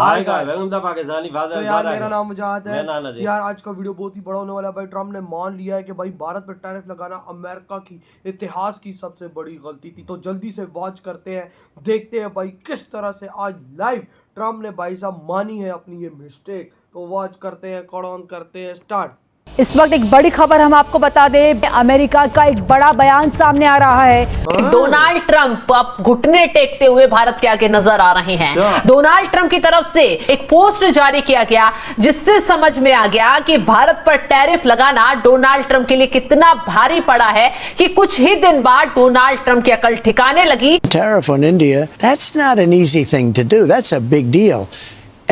Hi guys, welcome to Pakistani father. तो यार मेरा नाम मुजाहिद है। मैं नाना जी। यार आज का वीडियो बहुत ही बड़ा होने वाला है भाई। ट्रम्प ने मान लिया है कि भाई भारत पर टैरिफ लगाना अमेरिका की इतिहास की सबसे बड़ी गलती थी। तो जल्दी से वॉच करते हैं, देखते हैं भाई किस तरह से आज लाइव ट्रम्प ने भाई साहब मानी है अपनी ये मिस्टेक। तो वॉच करते हैं, कौन करते हैं स्टार्ट। इस वक्त एक बड़ी खबर हम आपको बता दें, अमेरिका का एक बड़ा बयान सामने आ रहा है कि डोनाल्ड ट्रंप अब घुटने टेकते हुए भारत के आगे नजर आ रहे हैं। डोनाल्ड ट्रंप की तरफ से एक पोस्ट जारी किया गया जिससे समझ में आ गया कि भारत पर टैरिफ लगाना डोनाल्ड ट्रंप के लिए कितना भारी पड़ा है कि कुछ ही दिन बाद डोनाल्ड ट्रंप की अकल ठिकाने लगी। Tariff on India, that's not an easy thing to do. That's a big deal.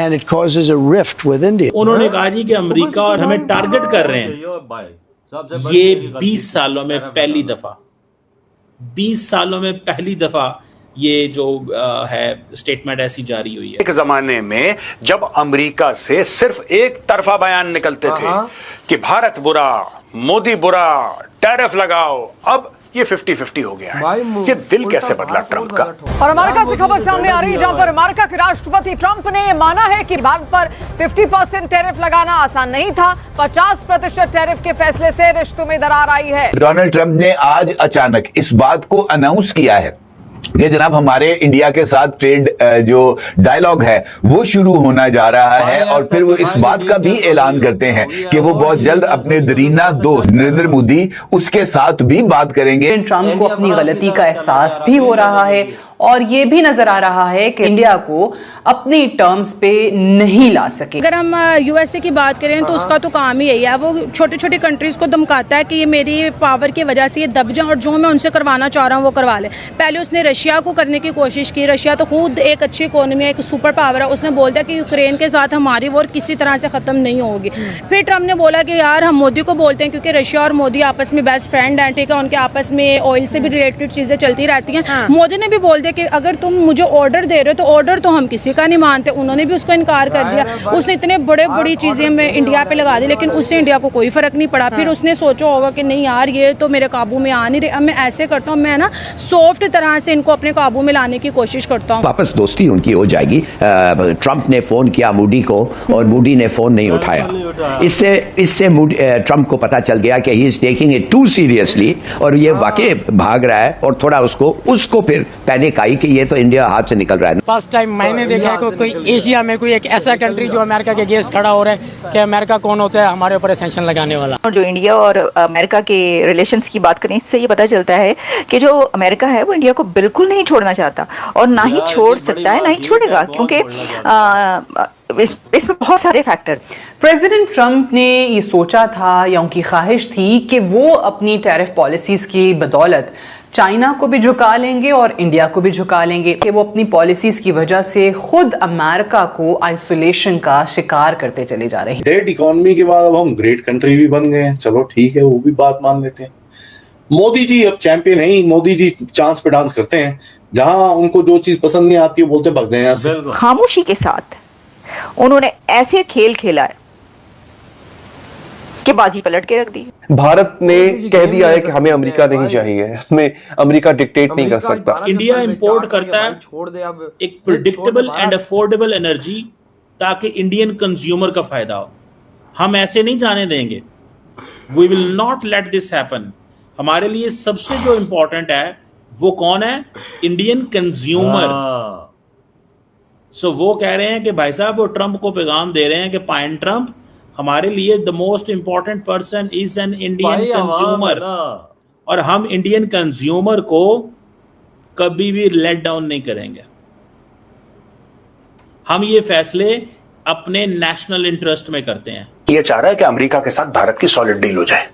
And it causes a rift with India. उन्होंने कहा जी कि अमेरिका और हमें टारगेट कर रहे हैं। ये 20 सालों में पहली दफा 20 सालों में पहली दफा ये जो है स्टेटमेंट ऐसी जारी हुई है। एक जमाने में जब अमेरिका से सिर्फ एक तरफा बयान निकलते थे कि भारत बुरा, मोदी बुरा, टैरिफ लगाओ, अब ये 50-50 हो गया है। ये दिल कैसे बदला ट्रंप का। और अमेरिका से खबर सामने आ रही है जहां पर अमेरिका के राष्ट्रपति ट्रंप ने माना है कि भारत पर 50% टैरिफ लगाना आसान नहीं था। 50% टैरिफ के फैसले से रिश्तों में दरार आई है। डोनाल्ड ट्रंप ने आज अचानक इस बात को अनाउंस किया है कि जनाब हमारे इंडिया के साथ ट्रेड जो डायलॉग है वो शुरू होना जा रहा है, और फिर वो इस बात का भी ऐलान करते हैं कि वो बहुत जल्द अपने दरीना दोस्त नरेंद्र मोदी उसके साथ भी बात करेंगे। ट्रंप को अपनी गलती का एहसास भी हो रहा है और ये भी नजर आ रहा है कि इंडिया को अपनी टर्म्स पे नहीं ला सके। अगर हम यूएसए की बात करें तो उसका तो काम ही यही है, वो छोटे छोटे कंट्रीज को धमकाता है कि ये मेरी पावर की वजह से ये दब जाए और जो मैं उनसे करवाना चाह रहा हूँ वो करवा ले। पहले उसने रशिया को करने की कोशिश की। रशिया तो खुद एक अच्छी इकोनॉमी है, एक सुपर पावर है। उसने बोल दिया कि यूक्रेन के साथ हमारी वॉर किसी तरह से ख़त्म नहीं होगी। फिर ट्रम्प ने बोला कि यार हम मोदी को बोलते हैं, क्योंकि रशिया और मोदी आपस में बेस्ट फ्रेंड हैं, ठीक है, उनके आपस में ऑयल से भी रिलेटेड चीज़ें चलती रहती हैं। मोदी ने भी बोल दिया कि अगर तुम मुझे ऑर्डर दे रहे हो तो ऑर्डर तो हम किसी का नहीं मानते। उन्होंने भी उसको इनकार कर दिया। उसने इतने बड़ी चीजें में इंडिया पे लगा दी, लेकिन उससे इंडिया को कोई फर्क नहीं पड़ा। फिर उसने सोचा होगा कि नहीं यार ये तो मेरे काबू में आ नहीं रहे, अब मैं ऐसे करता हूँ, मैं ना सॉफ्ट तरह से इनको अपने काबू में लाने की कोशिश करता हूँ। वापस दोस्ती उनकी हो जाएगी। ट्रंप ने फोन किया मूडी को और मूडी ने फोन नहीं उठाया। इससे ट्रंप को पता चल गया कि he is taking it too seriously और ये वाकई भाग रहा है, और थोड़ा उसको फिर पैनिक आई कि ये तो इंडिया हाथ से निकल रहा है। फर्स्ट टाइम मैंने देखा है कोई एशिया में कोई एक ऐसा कंट्री जो अमेरिका के अगेंस्ट खड़ा हो रहा है कि अमेरिका कौन होता है हमारे ऊपर सैंक्शन लगाने वाला। और जो इंडिया और अमेरिका के रिलेशंस की बात करें, इससे ये पता चलता है कि जो अमेरिका है वो इंडिया को बिल्कुल नहीं छोड़ना चाहता और ना ही छोड़ सकता है, ना ही छोड़ेगा, क्योंकि इसमें बहुत सारे फैक्टर्स। प्रेसिडेंट ट्रंप ने ये सोचा था या उनकी ख्वाहिश थी कि वो अपनी टैरिफ पॉलिसीज की बदौलत चाइना को भी झुका लेंगे और इंडिया को भी झुका लेंगे, कि वो अपनी पॉलिसीज की वजह से खुद अमेरिका को आइसोलेशन का शिकार करते चले जा रहे हैं। ग्रेट इकोनॉमी के बाद अब हम ग्रेट कंट्री भी बन गए हैं, चलो ठीक है, वो भी बात मान लेते हैं। मोदी जी अब चैंपियन है, मोदी जी चांस पे डांस करते हैं, जहां उनको जो चीज पसंद नहीं आती वो बोलते भाग गए यहाँ से। खामोशी के साथ उन्होंने ऐसे खेल खेला है कि बाजी पलट के रख दी। भारत ने कह दिया है कि हमें अमेरिका नहीं चाहिए, हमें अमेरिका डिक्टेट नहीं कर सकता। इंडिया इंपोर्ट करता है एक प्रेडिक्टेबल एंड अफोर्डेबल एनर्जी ताकि इंडियन कंज्यूमर का फायदा हो। हम ऐसे नहीं जाने देंगे। We will not let this happen. हमारे लिए सबसे जो इंपॉर्टेंट है वो कौन है? Indian consumer. सो वो कह रहे हैं कि भाई साहब वो ट्रंप को पैगाम दे रहे हैं कि पाइन ट्रंप, हमारे लिए the most important person is an Indian consumer, और हम इंडियन कंज्यूमर को कभी भी लेट डाउन नहीं करेंगे। हम ये फैसले अपने नेशनल इंटरेस्ट में करते हैं। ये चाह रहा है कि अमेरिका के साथ भारत की सॉलिड डील हो जाए,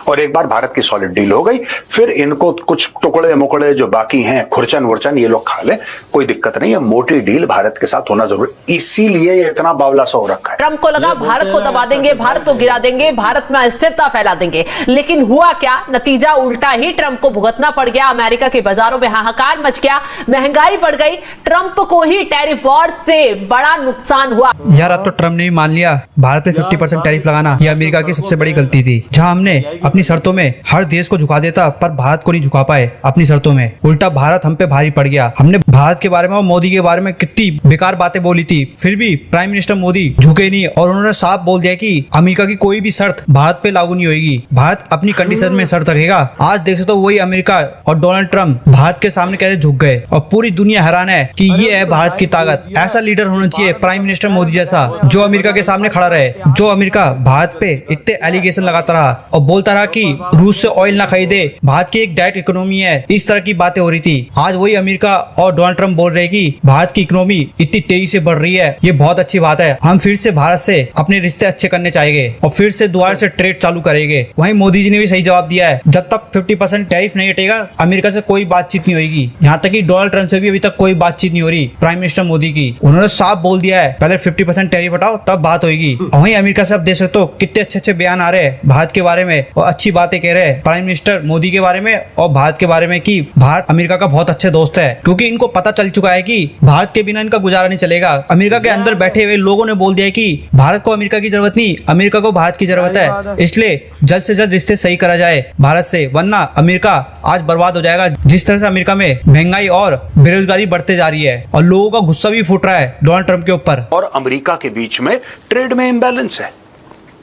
और एक बार भारत की सॉलिड डील हो गई फिर इनको कुछ टुकड़े मुकड़े जो बाकी हैं, खुरचन वुरचन, ये लोग खा ले, कोई दिक्कत नहीं है। मोटी डील भारत के साथ होना जरूरी, इसीलिए ये इतना बावला सा हो रखा है। ट्रंप को लगा भारत को दबा देंगे, भारत को गिरा देंगे, भारत में अस्थिरता फैला देंगे, लेकिन हुआ क्या? नतीजा उल्टा ही ट्रंप को भुगतना पड़ गया। अमेरिका के बाजारों में हाहाकार मच गया, महंगाई बढ़ गई, ट्रंप को ही टैरिफ वॉर से बड़ा नुकसान हुआ। यार अब तो ट्रंप ने भी मान लिया भारत पे 50% टैरिफ लगाना ये अमेरिका की सबसे बड़ी गलती थी। जहां हमने अपनी शर्तों में हर देश को झुका देता, पर भारत को नहीं झुका पाए अपनी शर्तों में। उल्टा भारत हम पे भारी पड़ गया। हमने भारत के बारे में और मोदी के बारे में कितनी बेकार बातें बोली थी, फिर भी प्राइम मिनिस्टर मोदी झुके नहीं और उन्होंने साफ बोल दिया कि अमेरिका की कोई भी शर्त भारत पे लागू नहीं होगी, भारत अपनी कंडीशन में शर्त रखेगा। आज देख सकते हो वही अमेरिका और डोनाल्ड ट्रम्प भारत के सामने कैसे झुक गए और पूरी दुनिया हैरान है कि ये है भारत की ताकत। ऐसा लीडर होना चाहिए प्राइम मिनिस्टर मोदी जैसा, जो अमेरिका के सामने खड़ा रहे। जो अमेरिका भारत पे इतने एलिगेशन लगाता रहा और बोलता रहा कि रूस से ऑयल ना खरीदे, भारत की एक डायरेक्ट इकोनॉमी है, इस तरह की बातें हो रही थी। आज वही अमेरिका और डोनाल्ड ट्रम्प बोल रहे कि भारत की इकोनॉमी इतनी तेजी से बढ़ रही है, ये बहुत अच्छी बात है, हम फिर से भारत से अपने रिश्ते अच्छे करने चाहेंगे और फिर से दोबारा से ट्रेड चालू करेंगे। वहीं मोदी जी ने भी सही जवाब दिया है, जब तक 50% टैरिफ नहीं हटेगा अमेरिका से कोई बातचीत नहीं होगी। यहाँ तक कि डोनाल्ड ट्रम्प से भी अभी तक कोई बातचीत नहीं हो रही प्राइम मिनिस्टर मोदी की। उन्होंने साफ बोल दिया है पहले 50% टैरिफ हटाओ तब बात होगी। वहीं अमेरिका से आप देख सकते हो कितने अच्छे अच्छे बयान आ रहे हैं भारत के बारे में और अच्छी बातें कह रहे हैं प्राइम मिनिस्टर मोदी के बारे में और भारत के बारे में कि भारत अमेरिका का बहुत अच्छे दोस्त है, क्योंकि इनको पता चल चुका है कि भारत के बिना इनका गुजारा नहीं चलेगा। अमेरिका के अंदर बैठे हुए लोगों ने बोल दिया है कि भारत को अमेरिका की जरूरत नहीं, अमेरिका को भारत की जरूरत है, इसलिए जल्द से जल्द रिश्ते सही करा जाए भारत से, वरना अमेरिका आज बर्बाद हो जाएगा। जिस तरह से अमेरिका में महंगाई और बेरोजगारी बढ़ते जा रही है और लोगों का गुस्सा भी फूट रहा है डोनाल्ड ट्रम्प के ऊपर। और अमेरिका के बीच में ट्रेड में इम्बैलेंस है,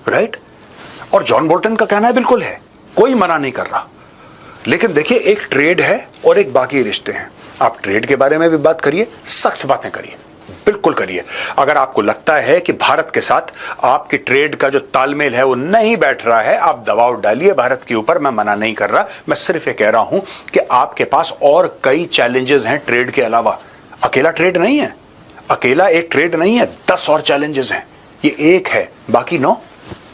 राइट? और जॉन बोल्टन का कहना है बिल्कुल है, कोई मना नहीं कर रहा। लेकिन देखिए, एक ट्रेड है और एक बाकी रिश्ते हैं। आप ट्रेड के बारे में भी बात करिए, सख्त बातें करिए, बिल्कुल करिए। अगर आपको लगता है कि भारत के साथ आपकी ट्रेड का जो तालमेल है वो नहीं बैठ रहा है, आप दबाव डालिए भारत के ऊपर, मैं मना नहीं कर रहा। मैं सिर्फ ये कह रहा हूं कि आपके पास और कई चैलेंजेस हैं ट्रेड के अलावा। अकेला ट्रेड नहीं है, अकेला एक ट्रेड नहीं है, 10 और चैलेंजेस हैं। ये एक है, बाकी 9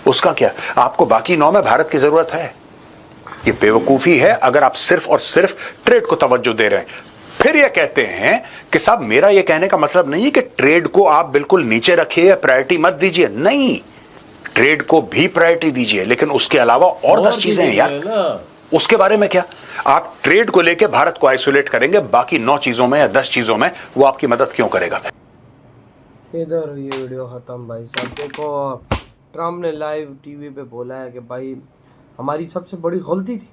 उसका क्या? आपको बाकी 9 में भारत की जरूरत है। ये बेवकूफी है अगर आप सिर्फ और सिर्फ ट्रेड को तवज्जो दे रहे हैं। फिर ये कहते हैं कि साहब मेरा ये कहने का मतलब नहीं है कि ट्रेड को आप बिल्कुल नीचे रखिए या प्रायोरिटी मत दीजिए, नहीं, ट्रेड को भी प्रायोरिटी दीजिए, लेकिन उसके अलावा और 10 चीजें हैं यार, उसके बारे में क्या? आप ट्रेड को लेके भारत को आइसोलेट करेंगे, बाकी 9 चीजों में या 10 चीजों में वो आपकी मदद क्यों करेगा? इधर ये वीडियो खत्म भाई साहब। देखो, ट्रम्प ने लाइव टीवी पे बोला है कि भाई हमारी सबसे बड़ी गलती थी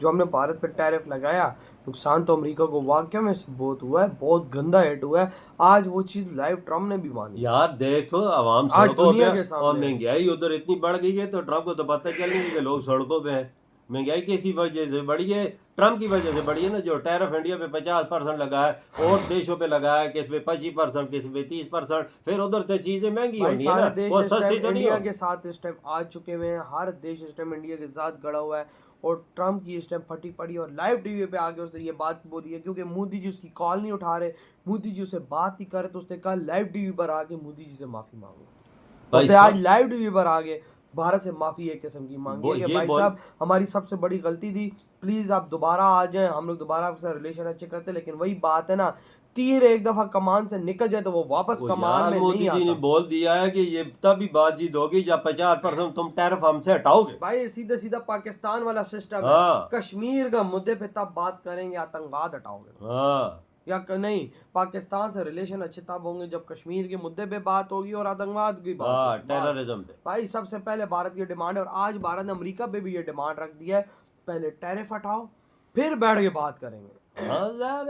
जो हमने भारत पे टैरिफ लगाया। नुकसान तो अमेरिका को वाकई में बहुत हुआ है, बहुत गंदा हिट हुआ है। आज वो चीज लाइव ट्रम्प ने भी मानी। यार देखो, आवाम आज सड़कों दुनिया पे के सामने और महंगाई उधर इतनी बढ़ गई है, तो ट्रम्प को तो पता चल नहीं कि लोग सड़कों पे हैं। महंगाई किसकी वजह से बढ़ी है? ट्रम्प की वजह से बढ़ी है ना। जो टैरिफ इंडिया पे 50% लगा है और देशों पे लगा है, किस पे 25%, किस पे 30%, फिर उधर से चीजें महंगी होनी है ना, वो सस्ती तो नहीं इंडिया होगी। के साथ इस टाइम आ चुके हुए हैं, हर देश इस टाइम इंडिया के साथ खड़ा हुआ है और ट्रम्प की इस टाइम फटी पड़ी और लाइव टीवी पे आके उसने ये बात बोली है, क्योंकि मोदी जी उसकी कॉल नहीं उठा रहे, मोदी जी उससे बात नहीं कर रहे, तो उसने कहा लाइव टीवी पर आके मोदी जी से माफी मांगो। उसने आज लाइव टीवी पर आके भारत से माफी एक किस्म की मांगी है कि भाई साहब हमारी सबसे बड़ी गलती थी, प्लीज आप दोबारा आ जाएं, हम लोग दोबारा आपके साथ रिलेशन अच्छे करते हैं। लेकिन वही बात है ना, तीर एक दफा कमान से निकल जाए तो वो वापस कमान में नहीं आता। मोदी जी ने बोल दिया है कि ये तभी बातचीत होगी जब 50% तुम टैरिफ हमसे हटाओगे। भाई सीधा सीधा पाकिस्तान वाला सिस्टम है, कश्मीर का मुद्दे पे तब बात करेंगे आतंकवाद हटाओगे, या नहीं, पाकिस्तान से रिलेशन अच्छे तब होंगे जब कश्मीर के मुद्दे पे बात होगी और आतंकवाद की बात, टेररिज्म पे। भाई सबसे पहले भारत की डिमांड है और आज भारत ने अमेरिका पे भी ये डिमांड रख दी है, पहले टैरिफ हटाओ फिर बैठ के बात करेंगे। हाँ यार,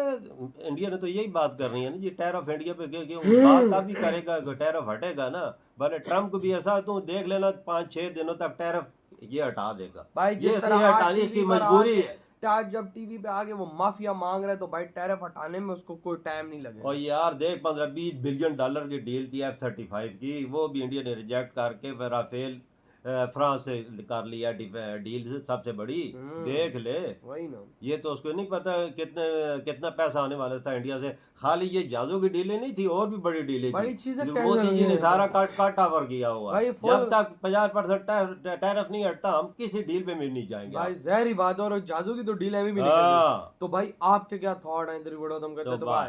इंडिया ने तो यही बात करनी है ना जी, टैरिफ इंडिया पे बात तभी करेगा, टैरिफ हटेगा ना। भले ट्रम्प को भी ऐसा तो देख लेना 5-6 दिनों तक टैरिफ ये हटा देगा भाई, ये हटाने इसकी मजबूरी है। आज जब टीवी पे आगे वो माफिया मांग रहे तो भाई टैरिफ हटाने में उसको कोई टाइम नहीं लगेगा। और यार देख, 15-20 बिलियन डॉलर की डील थी F-35 की, वो भी इंडिया ने रिजेक्ट करके फिर राफेल फ्रांस से कर लिया डील से सबसे बड़ी। देख ले, वही ना, ये तो उसको नहीं पता कितना पैसा आने वाला था इंडिया से। खाली ये जहाजों की डीलें नहीं थी, और भी बड़ी डीलें बड़ी थी। चीजें मोदी जी ने सारा काट टावर किया हुआ। जब तक 50% टैरिफ नहीं हटता हम किसी डील पे मिल नहीं जाएंगे भाई। जहरी बात, और जहाजों की तो डील है भी नहीं। तो भाई आपके क्या थॉट है इधर वीडियो तुम करते तो भाई।